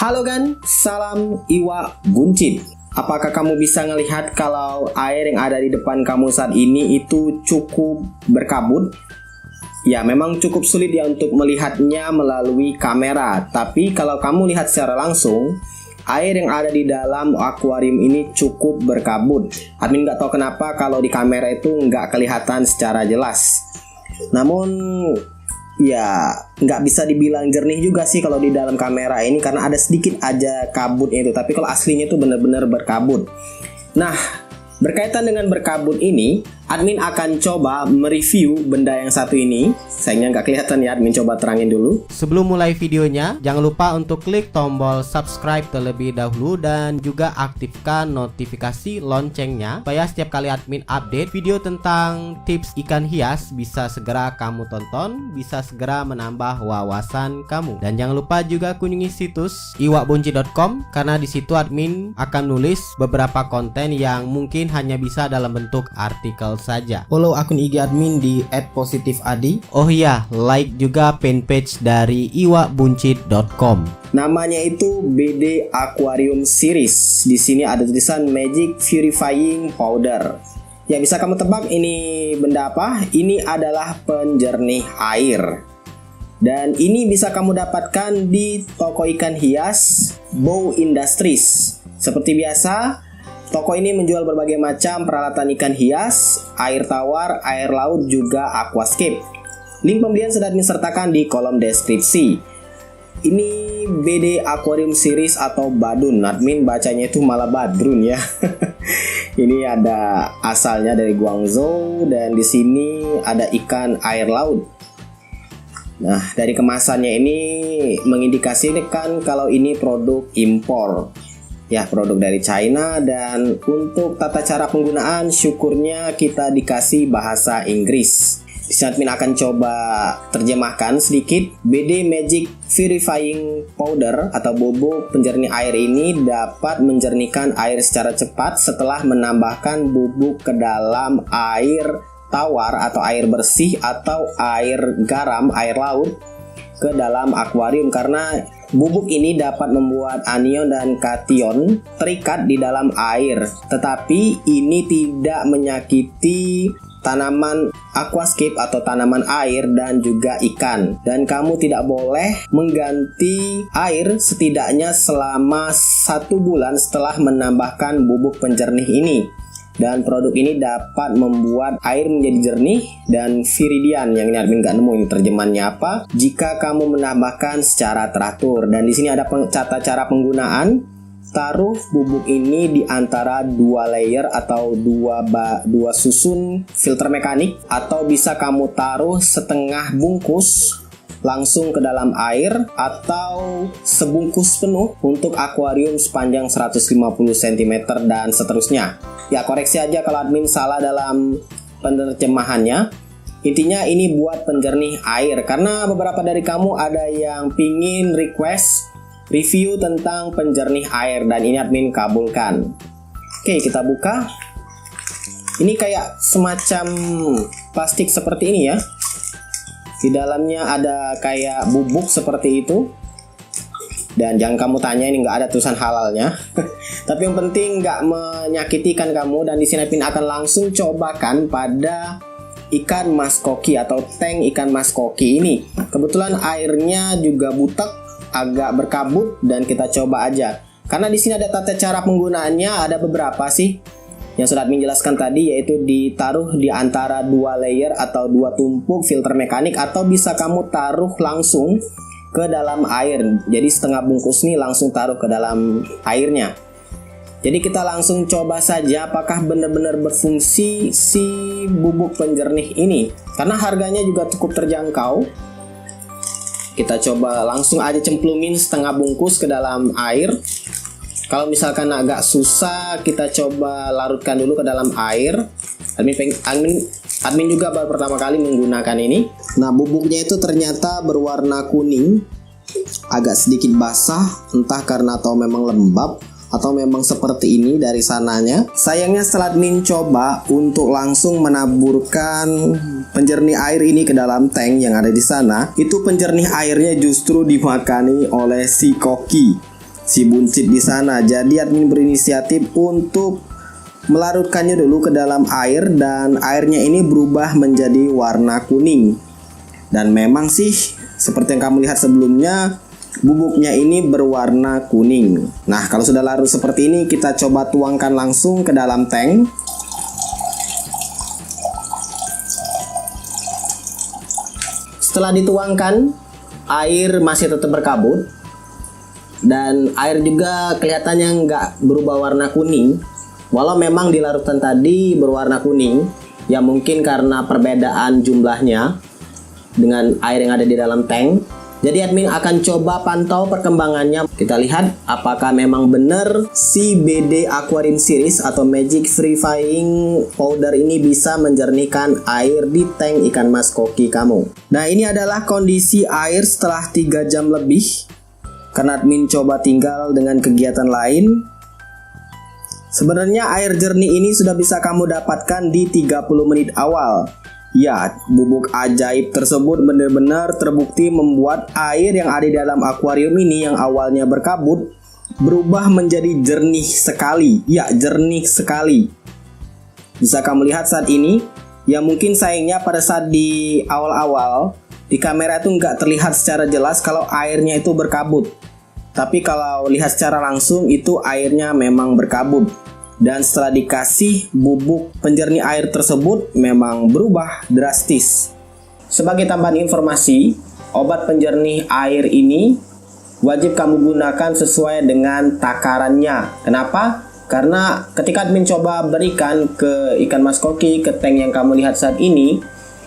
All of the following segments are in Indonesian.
Halo Gan, salam Iwa Buncit. Apakah kamu bisa melihat kalau air yang ada di depan kamu saat ini itu cukup berkabut? Ya, memang cukup sulit ya untuk melihatnya melalui kamera. Tapi kalau kamu lihat secara langsung, air yang ada di dalam akuarium ini cukup berkabut. Admin nggak tahu kenapa kalau di kamera itu nggak kelihatan secara jelas. Namun ya nggak bisa dibilang jernih juga sih kalau di dalam kamera ini, karena ada sedikit aja kabutnya itu. Tapi kalau aslinya itu benar-benar berkabut. Nah, berkaitan dengan berkabut ini, admin akan coba mereview benda yang satu ini. Sayangnya nggak kelihatan ya, admin coba terangin dulu. Sebelum mulai videonya, jangan lupa untuk klik tombol subscribe terlebih dahulu dan juga aktifkan notifikasi loncengnya supaya setiap kali admin update video tentang tips ikan hias bisa segera kamu tonton, bisa segera menambah wawasan kamu. Dan jangan lupa juga kunjungi situs iwabunci.com karena di situ admin akan nulis beberapa konten yang mungkin hanya bisa dalam bentuk artikel saja. Follow akun IG admin di @positifadi. Oh iya, like juga fanpage dari iwabunci.com. Namanya itu BD Aquarium Series. Di sini ada tulisan Magic Purifying Powder. Ya, bisa kamu tebak ini benda apa? Ini adalah penjernih air. Dan ini bisa kamu dapatkan di toko ikan hias Bow Industries. Seperti biasa, toko ini menjual berbagai macam peralatan ikan hias, air tawar, air laut, juga aquascape. Link pembelian sudah admin sertakan di kolom deskripsi. Ini BD Aquarium Series atau Badun. Admin bacanya itu malah Badrun ya. Ini ada asalnya dari Guangzhou dan di sini ada ikan air laut. Nah, dari kemasannya ini mengindikasikan kalau ini produk impor. Ya, produk dari China. Dan untuk tata cara penggunaan, syukurnya kita dikasih bahasa Inggris. Di sini admin akan coba terjemahkan sedikit. BD Magic Purifying Powder atau bubuk penjernih air ini dapat menjernihkan air secara cepat setelah menambahkan bubuk ke dalam air tawar atau air bersih atau air garam, air laut ke dalam akuarium, karena bubuk ini dapat membuat anion dan kation terikat di dalam air. Tetapi ini tidak menyakiti tanaman aquascape atau tanaman air dan juga ikan. Dan kamu tidak boleh mengganti air setidaknya selama 1 bulan setelah menambahkan bubuk penjernih ini. Dan produk ini dapat membuat air menjadi jernih dan viridian, yang ini admin nggak nemu ini terjemahannya apa, jika kamu menambahkan secara teratur. Dan di sini ada tata cara penggunaan. Taruh bubuk ini di antara 2 layer atau 2 susun filter mekanik, atau bisa kamu taruh setengah bungkus langsung ke dalam air atau sebungkus penuh untuk akuarium sepanjang 150 cm dan seterusnya. Ya, koreksi aja kalau admin salah dalam penerjemahannya. Intinya ini buat penjernih air, karena beberapa dari kamu ada yang pingin request review tentang penjernih air dan ini admin kabulkan. Oke, kita buka. Ini kayak semacam plastik seperti ini ya. Di dalamnya ada kayak bubuk seperti itu. Dan jangan kamu tanya, ini nggak ada tulisan halalnya. Tapi yang penting nggak menyakiti ikan kamu. Dan di sini admin akan langsung cobakan pada ikan mas koki atau tank ikan mas koki ini. Kebetulan airnya juga butek, agak berkabut, dan kita coba aja. Karena di sini ada tata cara penggunaannya, ada beberapa sih yang sudah admin jelaskan tadi, yaitu ditaruh di antara 2 layer atau 2 tumpuk filter mekanik, atau bisa kamu taruh langsung ke dalam air. Jadi setengah bungkus nih langsung taruh ke dalam airnya. Jadi kita langsung coba saja apakah benar-benar berfungsi si bubuk penjernih ini. Karena harganya juga cukup terjangkau. Kita coba langsung aja cemplumin setengah bungkus ke dalam air. Kalau misalkan agak susah, kita coba larutkan dulu ke dalam air. Admin juga baru pertama kali menggunakan ini. Nah, bubuknya itu ternyata berwarna kuning, agak sedikit basah, entah karena atau memang lembab atau memang seperti ini dari sananya. Sayangnya setelah admin coba untuk langsung menaburkan penjernih air ini ke dalam tank yang ada di sana, itu penjernih airnya justru dimakani oleh si koki. si buncit di sana. Jadi admin berinisiatif untuk melarutkannya dulu ke dalam air dan airnya ini berubah menjadi warna kuning. Dan memang sih seperti yang kamu lihat sebelumnya, bubuknya ini berwarna kuning. Nah, kalau sudah larut seperti ini, kita coba tuangkan langsung ke dalam tank. Setelah dituangkan, air masih tetap berkabut dan air juga kelihatannya nggak berubah warna kuning. Walau memang di larutan tadi berwarna kuning, ya mungkin karena perbedaan jumlahnya dengan air yang ada di dalam tank. Jadi admin akan coba pantau perkembangannya. Kita lihat apakah memang benar si BD Aquarium Series atau Magic Purifying Powder ini bisa menjernihkan air di tank ikan mas koki kamu. Nah, ini adalah kondisi air setelah 3 jam lebih. Karena admin coba tinggal dengan kegiatan lain. Sebenarnya air jernih ini sudah bisa kamu dapatkan di 30 menit awal. Ya, bubuk ajaib tersebut benar-benar terbukti membuat air yang ada di dalam akuarium ini yang awalnya berkabut berubah menjadi jernih sekali. Ya, jernih sekali. Bisa kamu lihat saat ini. Ya, mungkin sayangnya pada saat di awal-awal di kamera itu nggak terlihat secara jelas kalau airnya itu berkabut. Tapi kalau lihat secara langsung itu airnya memang berkabut. Dan setelah dikasih bubuk penjernih air tersebut memang berubah drastis. Sebagai tambahan informasi, obat penjernih air ini wajib kamu gunakan sesuai dengan takarannya. Kenapa? Karena ketika admin coba berikan ke ikan mas koki, ke tank yang kamu lihat saat ini,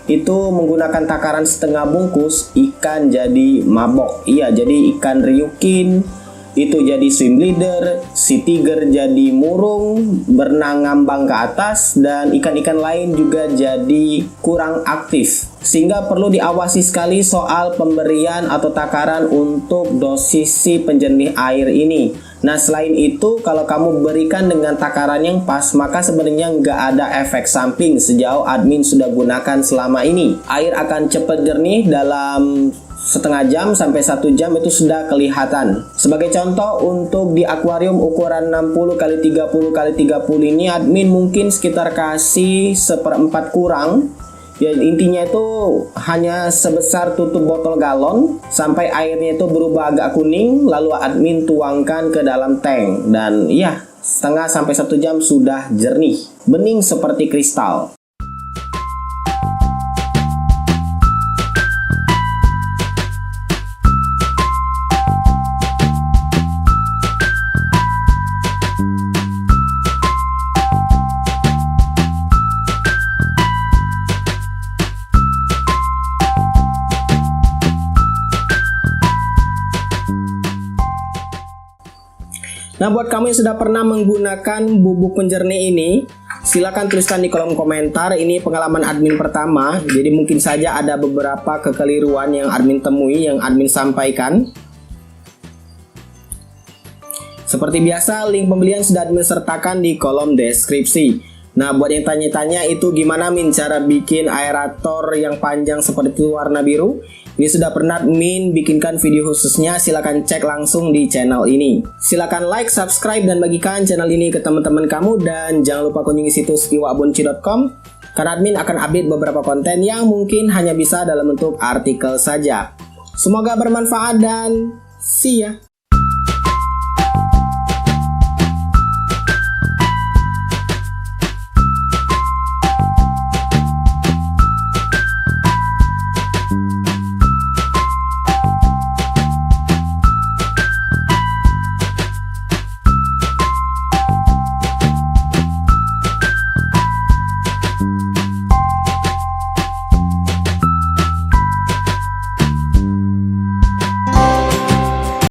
itu menggunakan takaran setengah bungkus, ikan jadi mabok. Iya, jadi ikan ryukin itu jadi swim leader, si tiger jadi murung, berenang ngambang ke atas, dan ikan-ikan lain juga jadi kurang aktif. Sehingga perlu diawasi sekali soal pemberian atau takaran untuk dosis si penjernih air ini. Nah, selain itu, kalau kamu berikan dengan takaran yang pas, maka sebenarnya nggak ada efek samping sejauh admin sudah gunakan selama ini. Air akan cepat jernih dalam setengah jam sampai 1 jam itu sudah kelihatan. Sebagai contoh, untuk di akuarium ukuran 60x30x30 ini admin mungkin sekitar kasih 1/4 kurang. Ya, intinya itu hanya sebesar tutup botol galon sampai airnya itu berubah agak kuning, lalu admin tuangkan ke dalam tank dan ya, setengah sampai 1 jam sudah jernih, bening seperti kristal. Nah, buat kamu yang sudah pernah menggunakan bubuk penjernih ini, silakan tuliskan di kolom komentar. Ini pengalaman admin pertama, jadi mungkin saja ada beberapa kekeliruan yang admin temui, yang admin sampaikan. Seperti biasa, link pembelian sudah admin sertakan di kolom deskripsi. Nah, buat yang tanya-tanya itu gimana Min cara bikin aerator yang panjang seperti itu warna biru? Ini sudah pernah Min bikinkan video khususnya, silahkan cek langsung di channel ini. Silahkan like, subscribe, dan bagikan channel ini ke teman-teman kamu. Dan jangan lupa kunjungi situs iwakbunci.com, karena admin akan update beberapa konten yang mungkin hanya bisa dalam bentuk artikel saja. Semoga bermanfaat dan see ya!